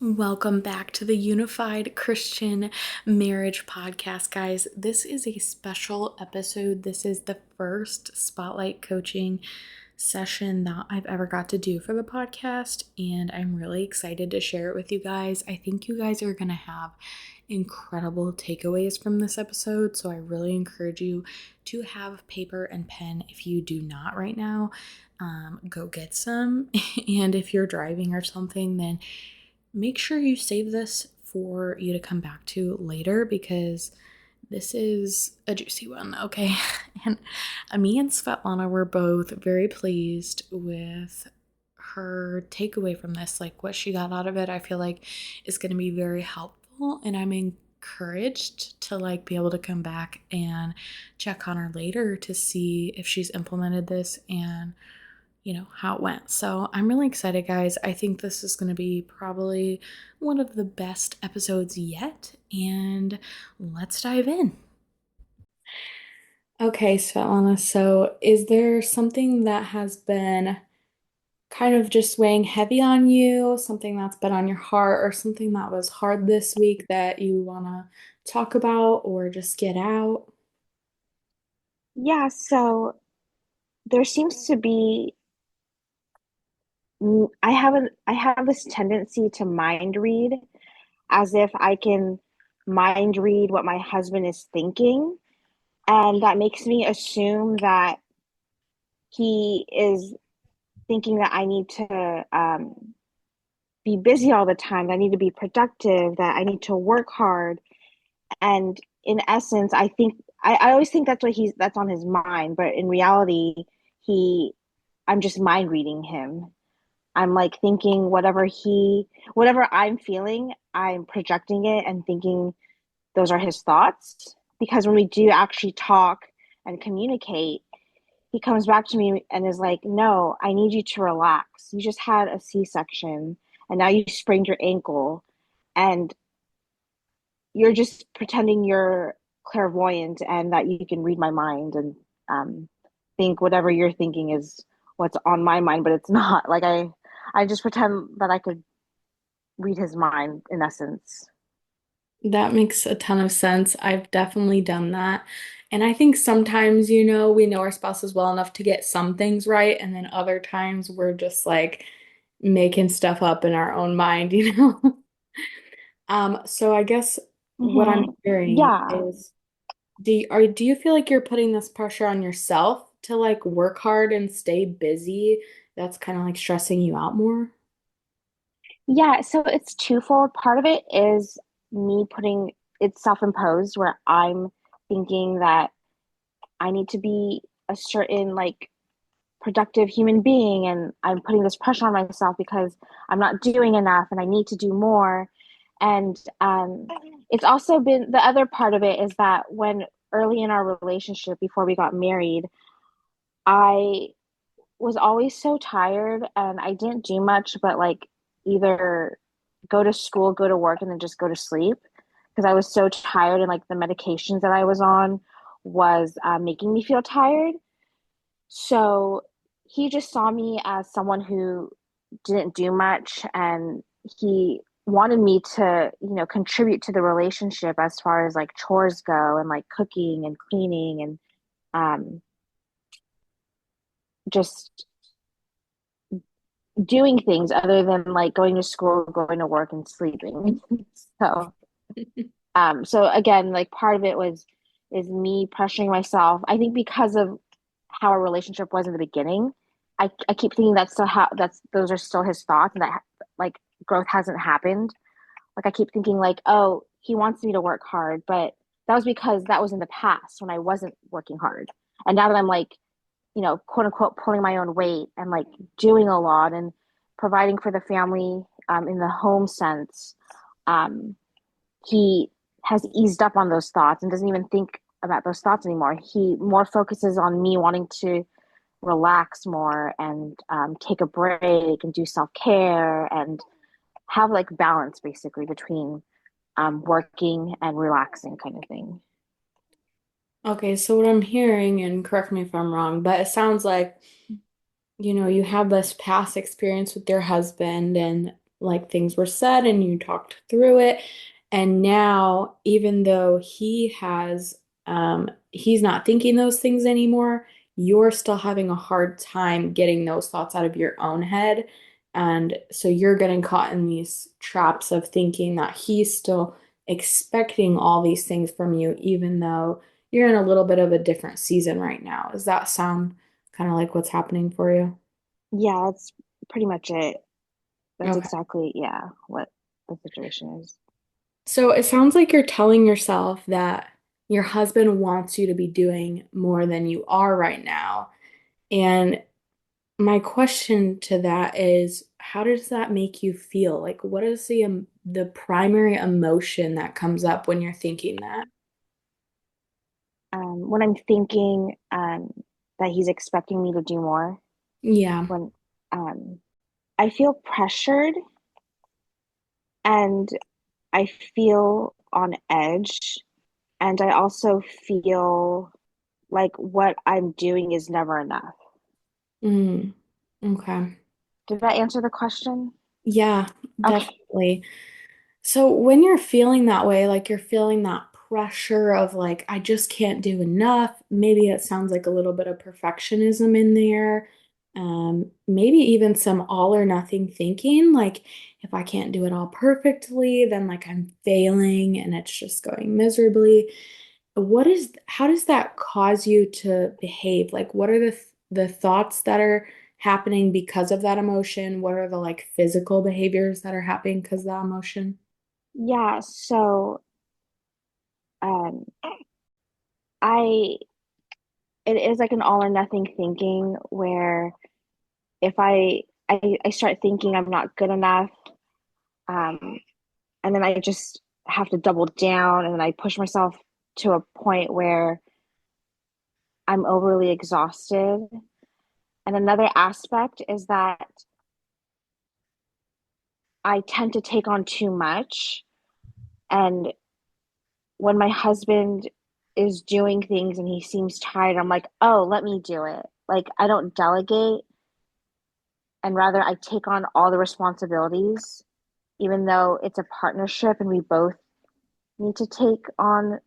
Welcome back to the Unified Christian Marriage Podcast, guys. This is a special episode. This is the first spotlight coaching session that I've ever got to do for the podcast, and I'm really excited to share it with you guys. I think you guys are going to have incredible takeaways from this episode, so I really encourage you to have paper and pen. If you do not right now, go get some. And if you're driving or something, then make sure you save this for you to come back to later because this is a juicy one, okay? And me and Svetlana were both very pleased with her takeaway from this, like what she got out of it. I feel like is going to be very helpful, and I'm encouraged to be able to come back and check on her later to see if she's implemented this and how it went. So I'm really excited, guys. I think this is going to be probably one of the best episodes yet, and let's dive in. Okay, Svetlana, so is there something that has been kind of just weighing heavy on you, something that's been on your heart, or something that was hard this week that you want to talk about or just get out? Yeah, so there seems to be I have this tendency to mind read as if I can mind read what my husband is thinking, and that makes me assume that he is thinking that I need to be busy all the time, that I need to be productive, that I need to work hard. And in essence, I always think that's on his mind, but in reality, he I'm just mind reading him. I'm like thinking whatever I'm feeling, I'm projecting it and thinking those are his thoughts. Because when we do actually talk and communicate, he comes back to me and is like, "No, I need you to relax. You just had a C-section and now you sprained your ankle and you're just pretending you're clairvoyant and that you can read my mind and um, think whatever you're thinking is what's on my mind, but it's not. I just pretend that I could read his mind in essence. That makes a ton of sense. I've definitely done that. And I think sometimes, we know our spouses well enough to get some things right. And then other times we're just making stuff up in our own mind, you know? So I guess what I'm hearing Yeah. is do you feel like you're putting this pressure on yourself to work hard and stay busy? That's kind of stressing you out more? Yeah. So it's twofold. Part of it is me putting it's self-imposed where I'm thinking that I need to be a certain productive human being and I'm putting this pressure on myself because I'm not doing enough and I need to do more. And it's also been the other part of it is that when early in our relationship before we got married, I was always so tired and I didn't do much but either go to school, go to work, and then just go to sleep because I was so tired and the medications that I was on was making me feel tired. So he just saw me as someone who didn't do much and he wanted me to, contribute to the relationship as far as chores go and cooking and cleaning and um just doing things other than going to school, going to work and sleeping. So so again, part of it was is me pressuring myself. I think because of how our relationship was in the beginning, I keep thinking that's still how that's those are still his thoughts and that like growth hasn't happened. I keep thinking oh, he wants me to work hard, but that was because that was in the past when I wasn't working hard. And now that I'm quote unquote pulling my own weight and doing a lot and providing for the family in the home sense, um, he has eased up on those thoughts and doesn't even think about those thoughts anymore. He more focuses on me wanting to relax more and take a break and do self care and have balance basically between working and relaxing kind of thing. Okay, so what I'm hearing, and correct me if I'm wrong, but it sounds like, you have this past experience with your husband, and like things were said and you talked through it. And now, even though he's not thinking those things anymore, you're still having a hard time getting those thoughts out of your own head. And so you're getting caught in these traps of thinking that he's still expecting all these things from you, even though you're in a little bit of a different season right now. Does that sound kind of like what's happening for you? Yeah, that's pretty much it. That's Okay. exactly, yeah, what the situation is. So it sounds like you're telling yourself that your husband wants you to be doing more than you are right now. And my question to that is, how does that make you feel? Like, what is the primary emotion that comes up when you're thinking that? When I'm thinking that he's expecting me to do more, Yeah. when um, I feel pressured and I feel on edge, and I also feel like what I'm doing is never enough. Mm, okay. Did that answer the question? Yeah, Okay. definitely. So when you're feeling that way, like you're feeling that pressure of like, I just can't do enough, maybe it sounds like a little bit of perfectionism in there. Maybe even some all or nothing thinking, like if I can't do it all perfectly, then like I'm failing and it's just going miserably. How does that cause you to behave? Like, what are the thoughts that are happening because of that emotion? What are the like physical behaviors that are happening because of that emotion? Yeah, so um, I it is like an all or nothing thinking where if I start thinking I'm not good enough, um, and then I just have to double down and then I push myself to a point where I'm overly exhausted. And another aspect is that I tend to take on too much. And when my husband is doing things and he seems tired, I'm like, oh, let me do it. Like, I don't delegate, and rather I take on all the responsibilities, even though it's a partnership and we both need to take on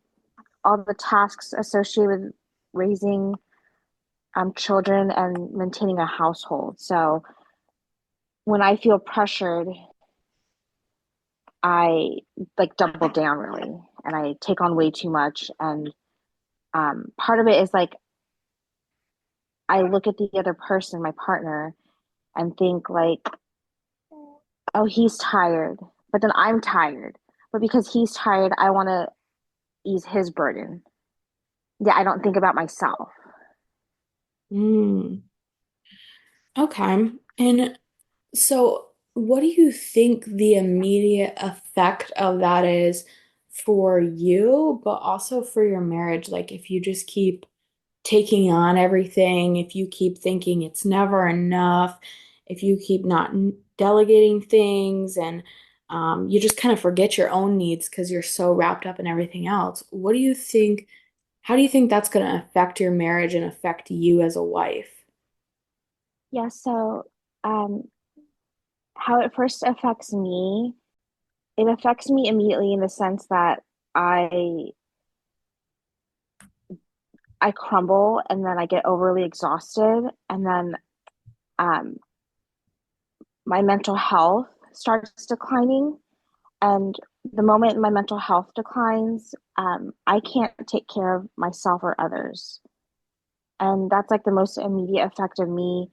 all the tasks associated with raising children and maintaining a household. So when I feel pressured, I like double down really, and I take on way too much. And part of it is like I look at the other person, my partner, and think like, oh, he's tired, but then I'm tired. But because he's tired, I want to ease his burden. Yeah, I don't think about myself. Mm, okay. And so, what do you think the immediate effect of that is for you, but also for your marriage? Like, if you just keep taking on everything, if you keep thinking it's never enough, if you keep not delegating things and you just kind of forget your own needs because you're so wrapped up in everything else, what do you think? How do you think that's going to affect your marriage and affect you as a wife? Yeah, so um, how it first affects me, it affects me immediately in the sense that I I crumble and then I get overly exhausted and then um, my mental health starts declining. And the moment my mental health declines, I can't take care of myself or others. And that's like the most immediate effect of me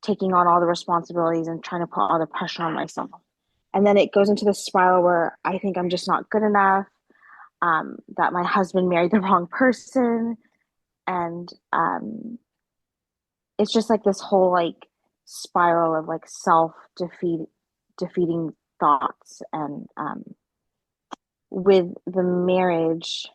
taking on all the responsibilities and trying to put all the pressure on myself. And then it goes into the spiral where I think I'm just not good enough, that my husband married the wrong person. And it's just like this whole like spiral of like defeating thoughts. And with the marriage,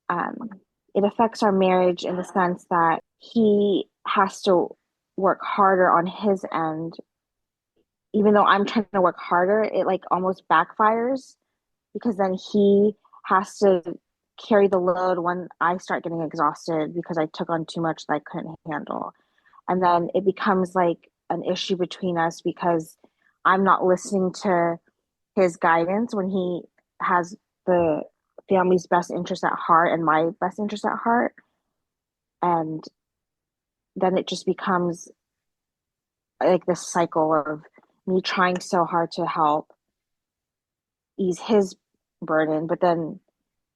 um, it affects our marriage in the sense that he has to work harder on his end. Even though I'm trying to work harder, it like almost backfires because then he has to carry the load when I start getting exhausted because I took on too much that I couldn't handle. And then it becomes like an issue between us because I'm not listening to his guidance when he has the family's best interest at heart and my best interest at heart. And then it just becomes like this cycle of me trying so hard to help ease his burden, but then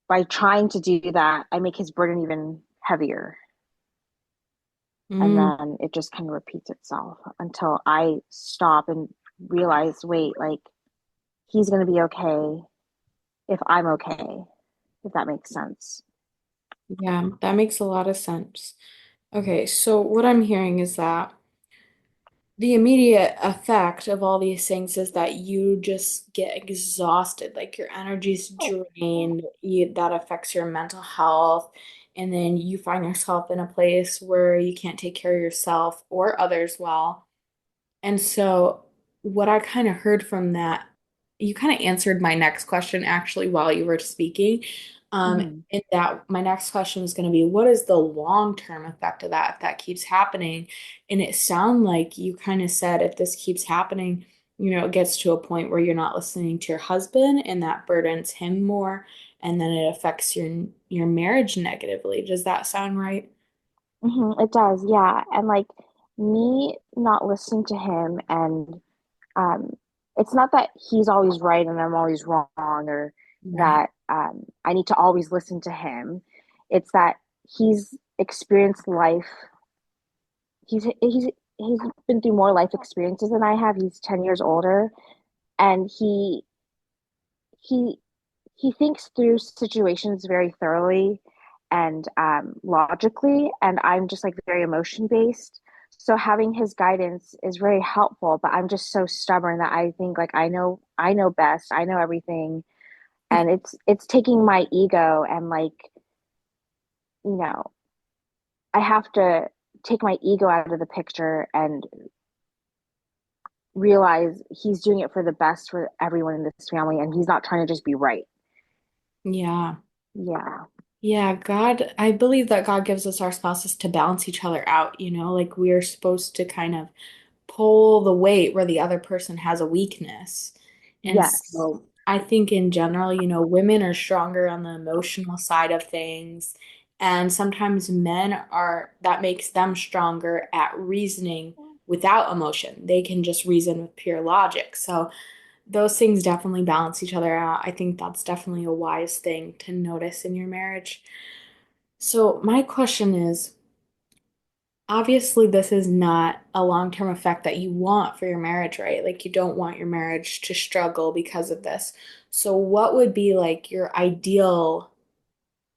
by trying to do that, I make his burden even heavier. And Mm, then it just kind of repeats itself until I stop and realize, wait, like he's going to be okay if I'm okay, if that makes sense. yeah, that makes a lot of sense. Okay, so what I'm hearing is that the immediate effect of all these things is that you just get exhausted, like your energy's drained, that affects your mental health, and then you find yourself in a place where you can't take care of yourself or others well. And so, what I kind of heard from that, you kind of answered my next question actually while you were speaking. Mm-hmm. And that my next question is going to be, what is the long-term effect of that if that keeps happening? And it sounded like you kind of said if this keeps happening, it gets to a point where you're not listening to your husband and that burdens him more, and then it affects your marriage negatively. Does that sound right? It does, yeah. And like me not listening to him and um it's not that he's always right and I'm always wrong or Right. that I need to always listen to him. It's that he's experienced life. He's been through more life experiences than I have. He's 10 years older and he he thinks through situations very thoroughly and logically, and I'm just like very emotion based. So having his guidance is very helpful, but I'm just so stubborn that I think like I know best, I know everything, and it's taking my ego and like you know I have to take my ego out of the picture and realize he's doing it for the best for everyone in this family, and he's not trying to just be right. Yeah. Yeah. Yeah, God, I believe that God gives us our spouses to balance each other out, like we are supposed to kind of pull the weight where the other person has a weakness. And Yes. so I think in general, women are stronger on the emotional side of things. And sometimes that makes them stronger at reasoning without emotion. They can just reason with pure logic. So those things definitely balance each other out. I think that's definitely a wise thing to notice in your marriage. So, my question is, obviously, this is not a long-term effect that you want for your marriage, right? Like, you don't want your marriage to struggle because of this. So, what would be like your ideal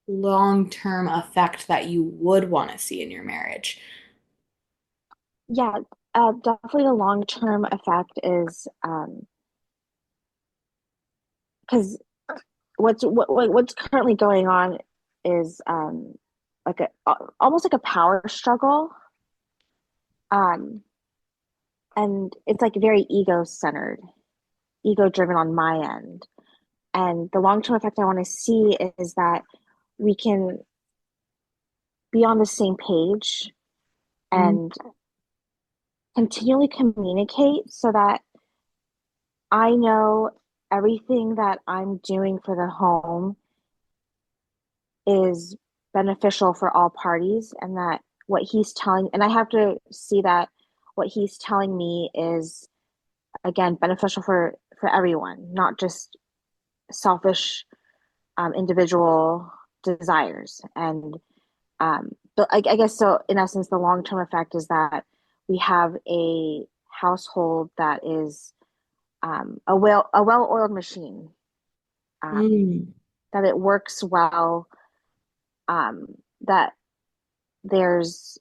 long-term effect that you would want to see in your marriage? Yeah, definitely the long-term effect is because what's currently going on is like almost like a power struggle, um, and it's like very ego-centered, ego-driven on my end. And the long-term effect I want to see is that we can be on the same page Mm, and continually communicate so that I know everything that I'm doing for the home is beneficial for all parties and that what he's telling and I have to see that what he's telling me is again beneficial for everyone, not just selfish individual desires. And but I guess so in essence the long-term effect is that we have a household that is a well-oiled machine, um, mm, that it works well, um, that there's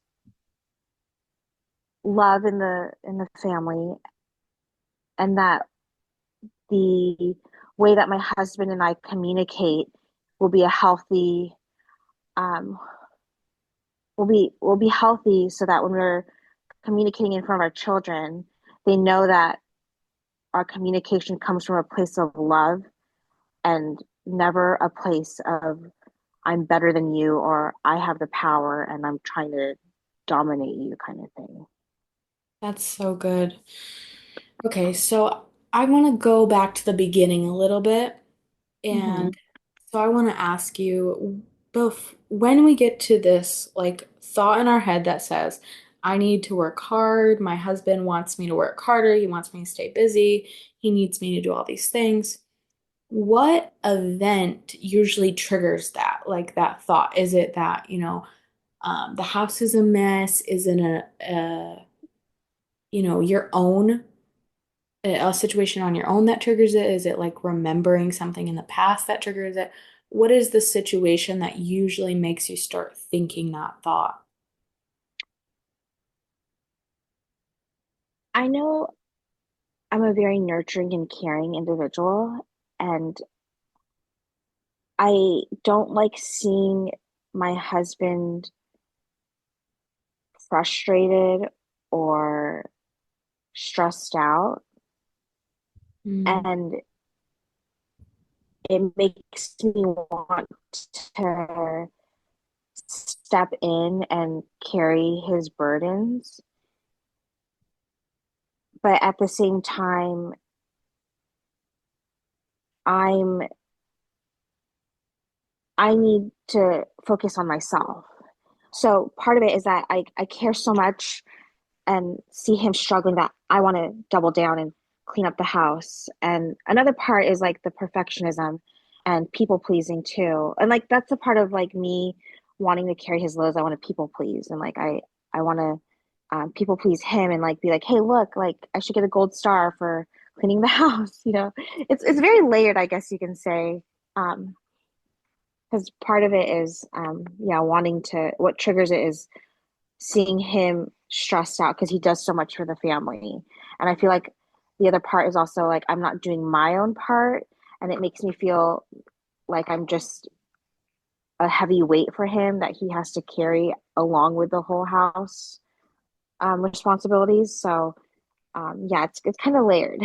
love in the family, and that the way that my husband and I communicate will be a healthy um, will be healthy so that when we're communicating in front of our children, they know that our communication comes from a place of love and never a place of I'm better than you or I have the power and I'm trying to dominate you kind of thing. That's so good. Okay, so I want to go back to the beginning a little bit. Hmm. And so I want to ask you both when we get to this like thought in our head that says, I need to work hard, my husband wants me to work harder, he wants me to stay busy, he needs me to do all these things. What event usually triggers that, like that thought? Is it that, the house is a mess? Is it your own a situation on your own that triggers it? Is it like remembering something in the past that triggers it? What is the situation that usually makes you start thinking that thought? I know I'm a very nurturing and caring individual, and I don't like seeing my husband frustrated or stressed out. Mm, And it makes me want to step in and carry his burdens. But at the same time, I'm I need to focus on myself. So part of it is that I care so much and see him struggling that I want to double down and clean up the house. And another part is like the perfectionism and people pleasing too. And like that's a part of like me wanting to carry his loads. I want to people please and like I want to people please him and like be like, hey, look, like I should get a gold star for cleaning the house. It's very layered, I guess you can say. Because part of it is yeah, wanting to what triggers it is seeing him stressed out because he does so much for the family. And I feel like the other part is also like I'm not doing my own part, and it makes me feel like I'm just a heavy weight for him that he has to carry along with the whole house responsibilities. So yeah, it's kind of layered.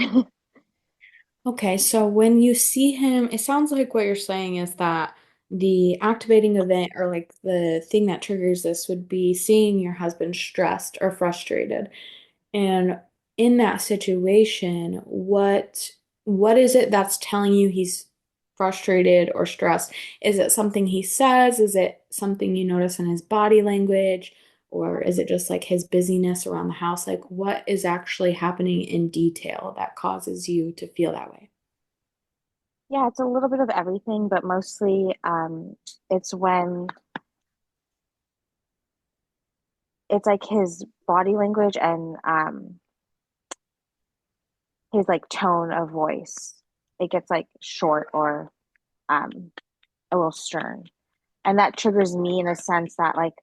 okay, so when you see him, it sounds like what you're saying is that the activating event or like the thing that triggers this would be seeing your husband stressed or frustrated. And in that situation, what is it that's telling you he's frustrated or stressed? Is it something he says? Is it something you notice in his body language? Or is it just like his busyness around the house? Like what is actually happening in detail that causes you to feel that way? Yeah, it's a little bit of everything, but mostly it's when it's like his body language and his like tone of voice. It gets like short or um, a little stern, and that triggers me in a sense that like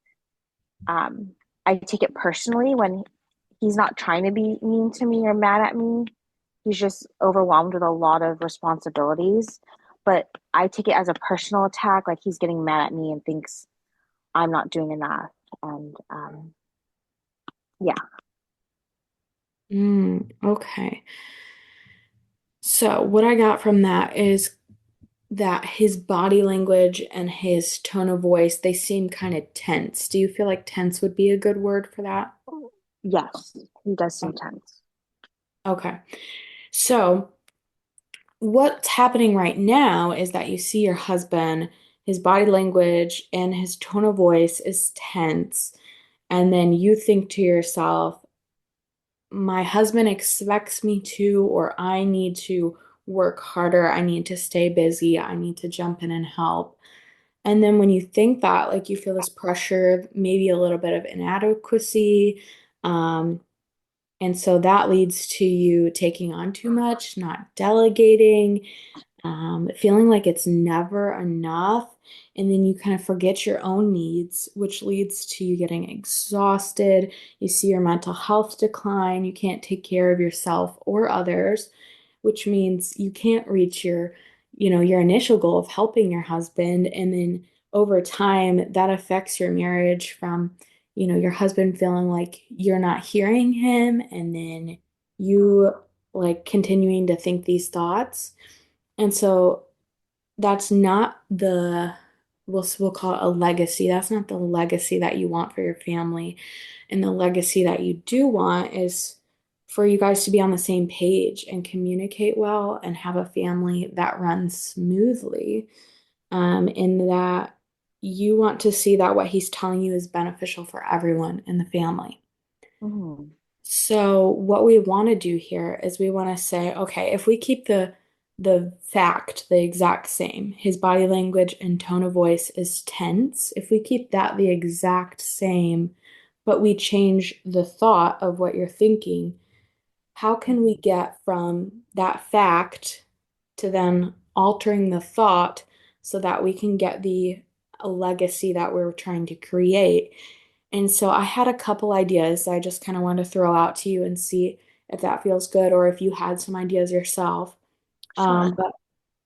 um, I take it personally when he's not trying to be mean to me or mad at me. He's just overwhelmed with a lot of responsibilities, but I take it as a personal attack, like he's getting mad at me and thinks I'm not doing enough. And yeah, Okay. So what I got from that is that his body language and his tone of voice, they seem kind of tense. Do you feel like tense would be a good word for that? yes, he does seem tense. Okay. So, what's happening right now is that you see your husband, his body language and his tone of voice is tense. And then you think to yourself, my husband expects me to, or I need to work harder. I need to stay busy. I need to jump in and help. And then when you think that, like you feel this pressure, maybe a little bit of inadequacy. Um, and so that leads to you taking on too much, not delegating, feeling like it's never enough. And then you kind of forget your own needs, which leads to you getting exhausted. You see your mental health decline. You can't take care of yourself or others, which means you can't reach your initial goal of helping your husband. And then over time, that affects your marriage from, your husband feeling like you're not hearing him, and then you like continuing to think these thoughts. And so that's not the we'll call it a legacy. That's not the legacy that you want for your family. And the legacy that you do want is for you guys to be on the same page and communicate well and have a family that runs smoothly. In that you want to see that what he's telling you is beneficial for everyone in the family. Mhm. So what we want to do here is we want to say, okay, if we keep the fact the exact same, his body language and tone of voice is tense. If we keep that the exact same, but we change the thought of what you're thinking, how can we Mhm. get from that fact to then altering the thought so that we can get the legacy that we're trying to create? And so I had a couple ideas I just kind of want to throw out to you and see if that feels good or if you had some ideas yourself. Sure. But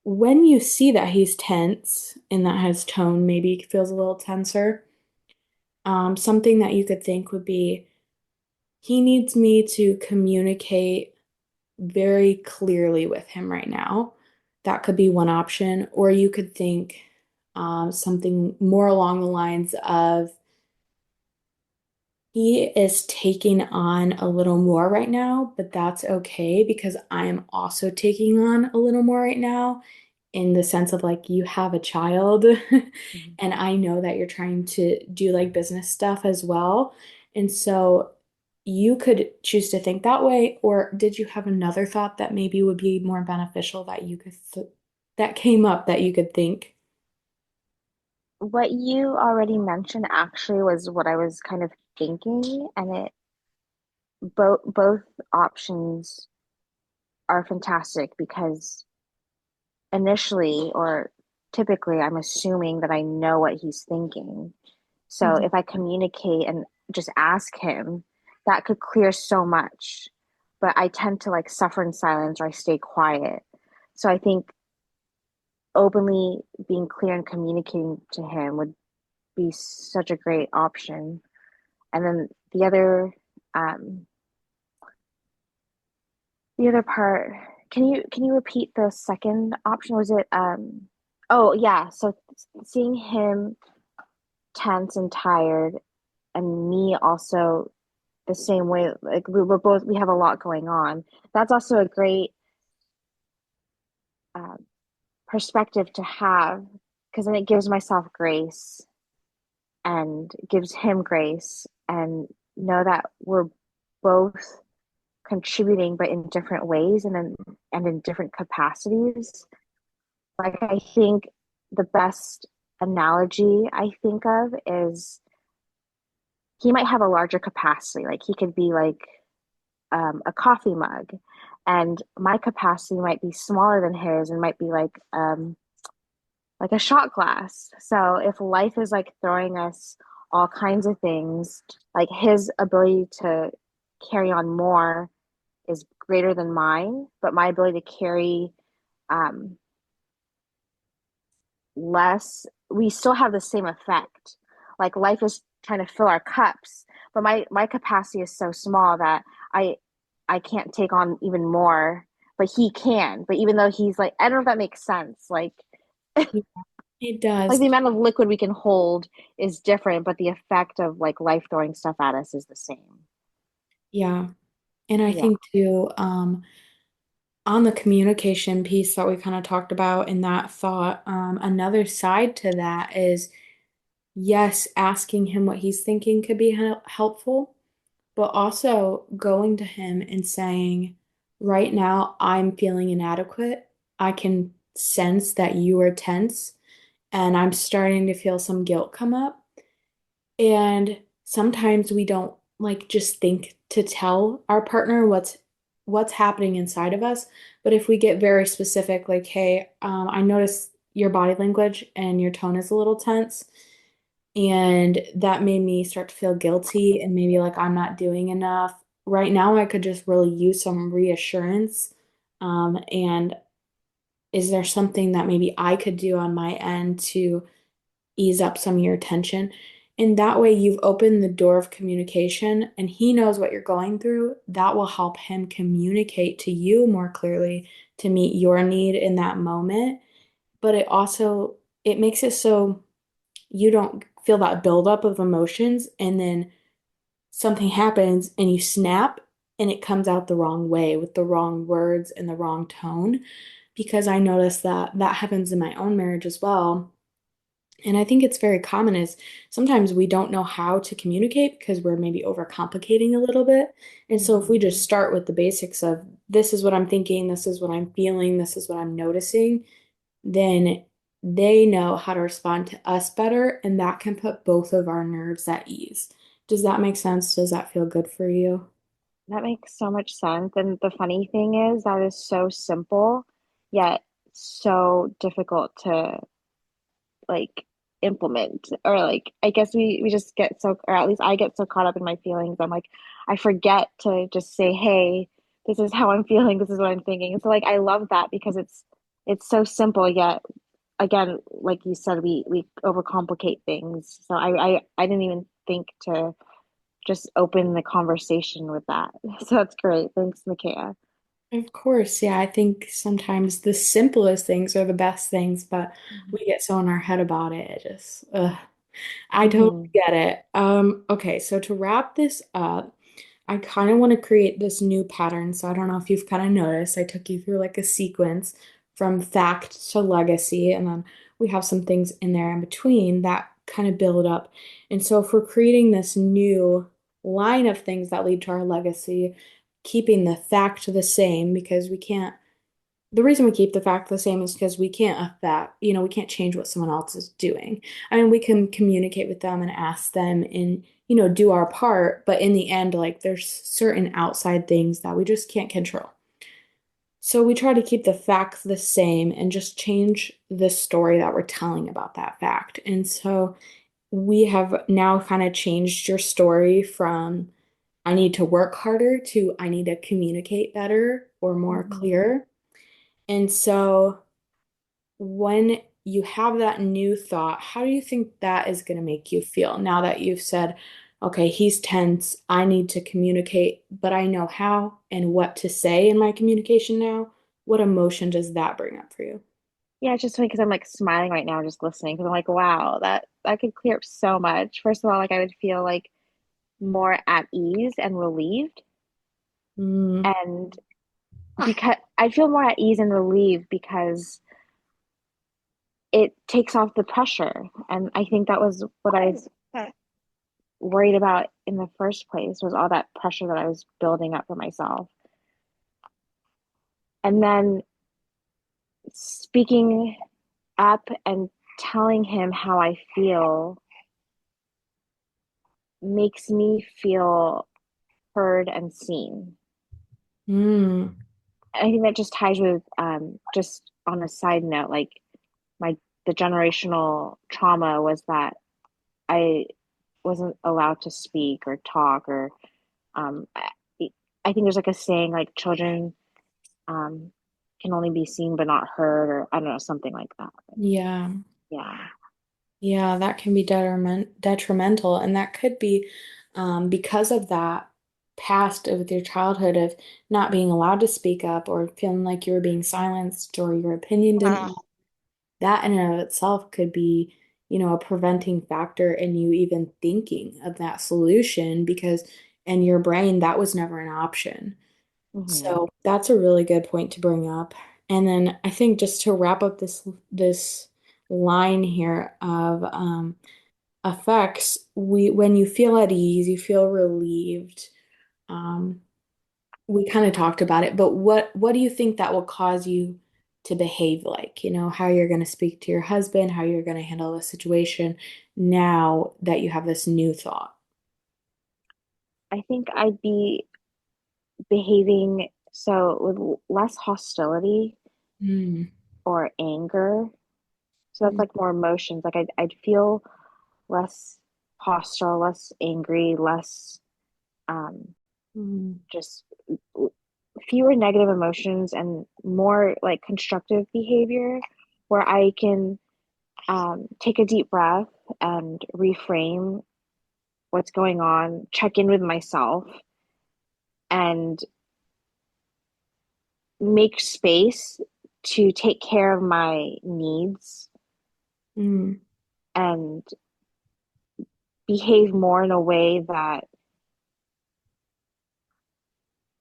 when you see that he's tense and that his tone maybe feels a little tenser, something that you could think would be he needs me to communicate very clearly with him right now. That could be one option. Or you could think something more along the lines of he is taking on a little more right now, but that's okay because I'm also taking on a little more right now in the sense of like you have a child Mhm. and I know that you're trying to do like business stuff as well. And so you could choose to think that way, or did you have another thought that maybe would be more beneficial that you could that came up that you could think? What you already mentioned actually was what I was kind of thinking, and it both options are fantastic because initially or typically I'm assuming that I know what he's thinking. So Mhm. if I communicate and just ask him, that could clear so much. But I tend to like suffer in silence or I stay quiet. So I think openly being clear and communicating to him would be such a great option. And then um, the other part, can you repeat the second option? Was it oh yeah, so seeing him tense and tired and me also the same way, like we have a lot going on. That's also a great uh, perspective to have because then it gives myself grace and gives him grace and know that we're both contributing but in different ways and in different capacities. Like I think the best analogy I think of is he might have a larger capacity. Like he could be like a coffee mug, and my capacity might be smaller than his and might be like a shot glass. So if life is like throwing us all kinds of things, like his ability to carry on more is greater than mine, but my ability to carry um, less, we still have the same effect. Like life is trying to fill our cups, but my capacity is so small that I I can't take on even more, but he can. But even though he's like, I don't know if that makes sense. Yeah, it Like does. the amount of liquid we can hold is different, but the effect of like life throwing stuff at us is the same. Yeah. And I Yeah. think too, on the communication piece that we kind of talked about in that thought, another side to that is yes, asking him what he's thinking could be helpful, but also going to him and saying, right now, I'm feeling inadequate. I can sense that you are tense, and I'm starting to feel some guilt come up. And sometimes we don't like just think to tell our partner what's happening inside of us. But if we get very specific, like, hey, I notice your body language and your tone is a little tense, and that made me start to feel guilty and maybe like I'm not doing enough. Right now, I could just really use some reassurance. And is there something that maybe I could do on my end to ease up some of your tension? And that way, you've opened the door of communication and he knows what you're going through. That will help him communicate to you more clearly to meet your need in that moment. But it also it makes it so you don't feel that buildup of emotions, and then something happens and you snap and it comes out the wrong way with the wrong words and the wrong tone. Because I noticed that that happens in my own marriage as well. And I think it's very common is sometimes we don't know how to communicate because we're maybe overcomplicating a little bit. And so if we just Mhm. start with the basics of this is what I'm thinking, this is what I'm feeling, this is what I'm noticing, then they know how to respond to us better, and that can put both of our nerves at ease. Does that make sense? Does that feel good for you? That makes so much sense. And the funny thing is, that is so simple, yet so difficult to like implement. Or like, I guess we just get so, or at least I get so caught up in my feelings. I'm like, I forget to just say, hey, this is how I'm feeling, this is what I'm thinking. And so like I love that because it's so simple, yet again, like you said, we overcomplicate things. So I didn't even think to just open the conversation with that. So that's great. Thanks, Micaiah. Of course, yeah. I think sometimes the simplest things are the best things, but we get so in our head about it. It just, ugh. I totally Mm-hmm. get it. Okay, so to wrap this up, I kind of want to create this new pattern. So I don't know if you've kind of noticed, I took you through like a sequence from fact to legacy, and then we have some things in there in between that kind of build up. And so if we're creating this new line of things that lead to our legacy, keeping the fact the same because we can't the reason we keep the fact the same is because we can't affect, we can't change what someone else is doing. I mean, we can communicate with them and ask them and, do our part, but in the end, like there's certain outside things that we just can't control. So we try to keep the fact the same and just change the story that we're telling about that fact. And so we have now kind of changed your story from I need to work harder to I need to communicate better or more Mm-hmm. clear. And so when you have that new thought, how do you think that is going to make you feel now that you've said, okay, he's tense, I need to communicate, but I know how and what to say in my communication now? What emotion does that bring up for you? Yeah, it's just funny because I'm like smiling right now just listening because I'm like, wow, that could clear up so much. First of all, like I would feel like more at ease and relieved. Mm, And because I feel more at ease and relieved because it takes off the pressure. And I think that was what I was worried about in the first place was all that pressure that I was building up for myself. And then speaking up and telling him how I feel makes me feel heard and seen. mm, I think that just ties with just on a side note, like my the generational trauma was that I wasn't allowed to speak or talk or um I think there's like a saying like children um can only be seen but not heard or I don't know, something like that. yeah. Yeah. Yeah, that can be detrimental, and that could be because of that past with your childhood of not being allowed to speak up or feeling like you were being silenced or your opinion didn't matter. That in and of itself could be, a preventing factor in you even thinking of that solution because in your brain that was never an option. Hmm. So that's a really good point to bring up. And then I think just to wrap up this line here of effects, we when you feel at ease, you feel relieved. Um, we kind of talked about it, but what do you think that will cause you to behave like? How you're going to speak to your husband, how you're going to handle the situation now that you have this new thought. I think I'd be behaving so with less hostility Mm, or anger. So that's mm, like more emotions. Like I'd feel less hostile, less angry, less um, mm, just fewer negative emotions and more like constructive behavior where I can take a deep breath and reframe what's going on, check in with myself, and make space to take care of my needs mm. and behave more in a way that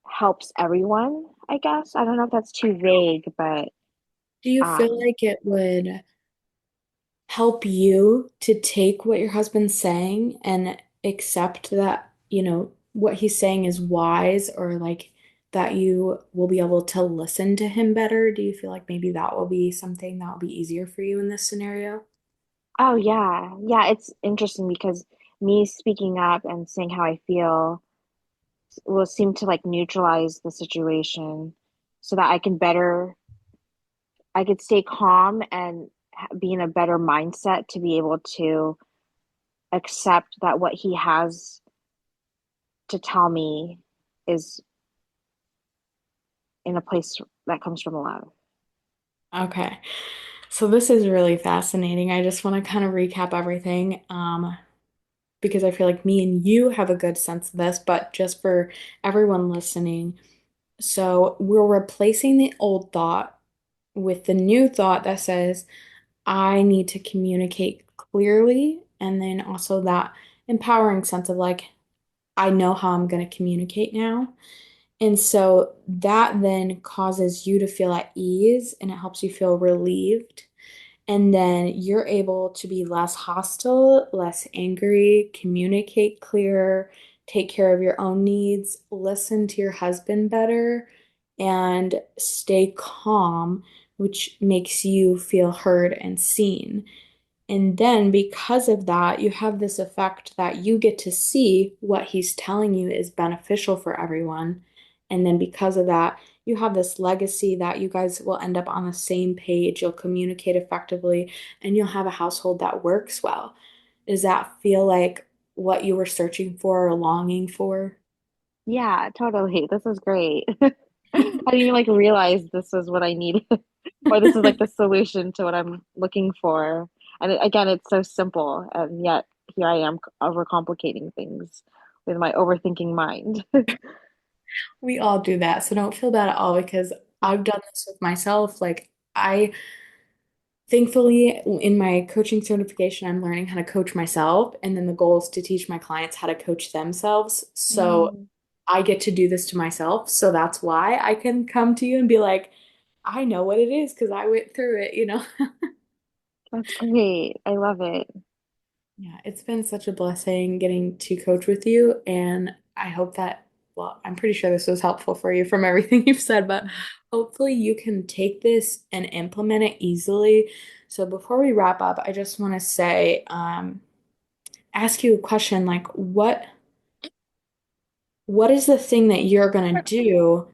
helps everyone, I guess. I don't know if that's too vague, but Do you feel um, like it would help you to take what your husband's saying and accept that, what he's saying is wise, or like that you will be able to listen to him better? Do you feel like maybe that will be something that will be easier for you in this scenario? oh yeah, yeah, it's interesting because me speaking up and saying how I feel will seem to like neutralize the situation so that I could stay calm and be in a better mindset to be able to accept that what he has to tell me is in a place that comes from love. Okay. So this is really fascinating. I just want to kind of recap everything, because I feel like me and you have a good sense of this, but just for everyone listening. So we're replacing the old thought with the new thought that says, I need to communicate clearly. And then also that empowering sense of like, I know how I'm going to communicate now. And so that then causes you to feel at ease and it helps you feel relieved. And then you're able to be less hostile, less angry, communicate clearer, take care of your own needs, listen to your husband better, and stay calm, which makes you feel heard and seen. And then because of that, you have this effect that you get to see what he's telling you is beneficial for everyone. And then because of that, you have this legacy that you guys will end up on the same page. You'll communicate effectively and you'll have a household that works well. Does that feel like what you were searching for or longing for? Yeah, totally. This is great. I didn't even like realize this was what I needed, or this is like the solution to what I'm looking for. And again, it's so simple, and yet here I am overcomplicating things with my overthinking mind. We all do that. So don't feel bad at all because I've done this with myself. Like, I thankfully, in my coaching certification, I'm learning how to coach myself. And then the goal is to teach my clients how to coach themselves. So Mm, I get to do this to myself. So that's why I can come to you and be like, I know what it is because I went through it? that's great. I love it. Yeah, it's been such a blessing getting to coach with you. And I hope that, well, I'm pretty sure this was helpful for you from everything you've said, but hopefully you can take this and implement it easily. So before we wrap up, I just want to say, ask you a question like what is the thing that you're going to do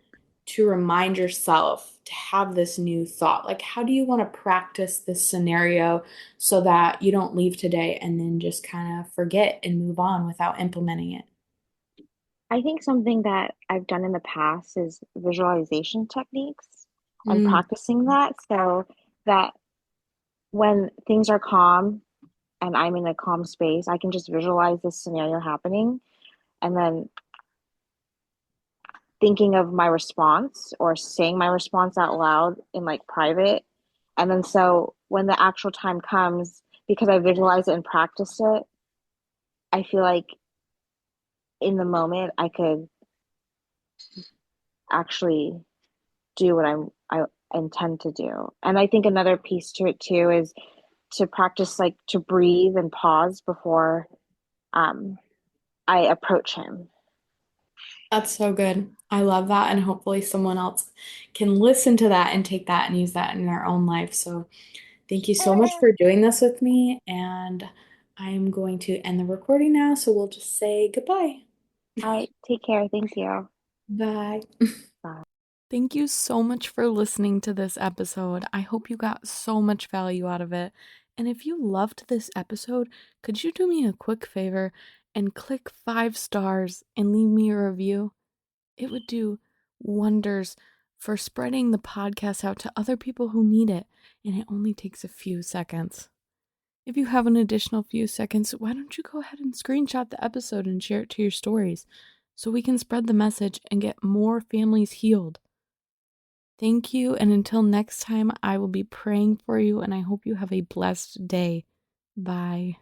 to remind yourself to have this new thought? Like, how do you want to practice this scenario so that you don't leave today and then just kind of forget and move on without implementing it? I think something that I've done in the past is visualization techniques and Mm, practicing that so that when things are calm and I'm in a calm space, I can just visualize this scenario happening and then thinking of my response or saying my response out loud in like private. And then so when the actual time comes, because I visualize it and practice it, I feel like in the moment I could actually do what I intend to do. And I think another piece to it too is to practice like to breathe and pause before um, I approach him. that's so good. I love that. And hopefully someone else can listen to that and take that and use that in their own life. So thank you so much for doing this with me. And I'm going to end the recording now. So we'll just say goodbye. All right, take care. Thank you. Bye. Bye. Thank you so much for listening to this episode. I hope you got so much value out of it. And if you loved this episode, could you do me a quick favor and click 5 stars and leave me a review? It would do wonders for spreading the podcast out to other people who need it, and it only takes a few seconds. If you have an additional few seconds, why don't you go ahead and screenshot the episode and share it to your stories so we can spread the message and get more families healed? Thank you, and until next time, I will be praying for you, and I hope you have a blessed day. Bye.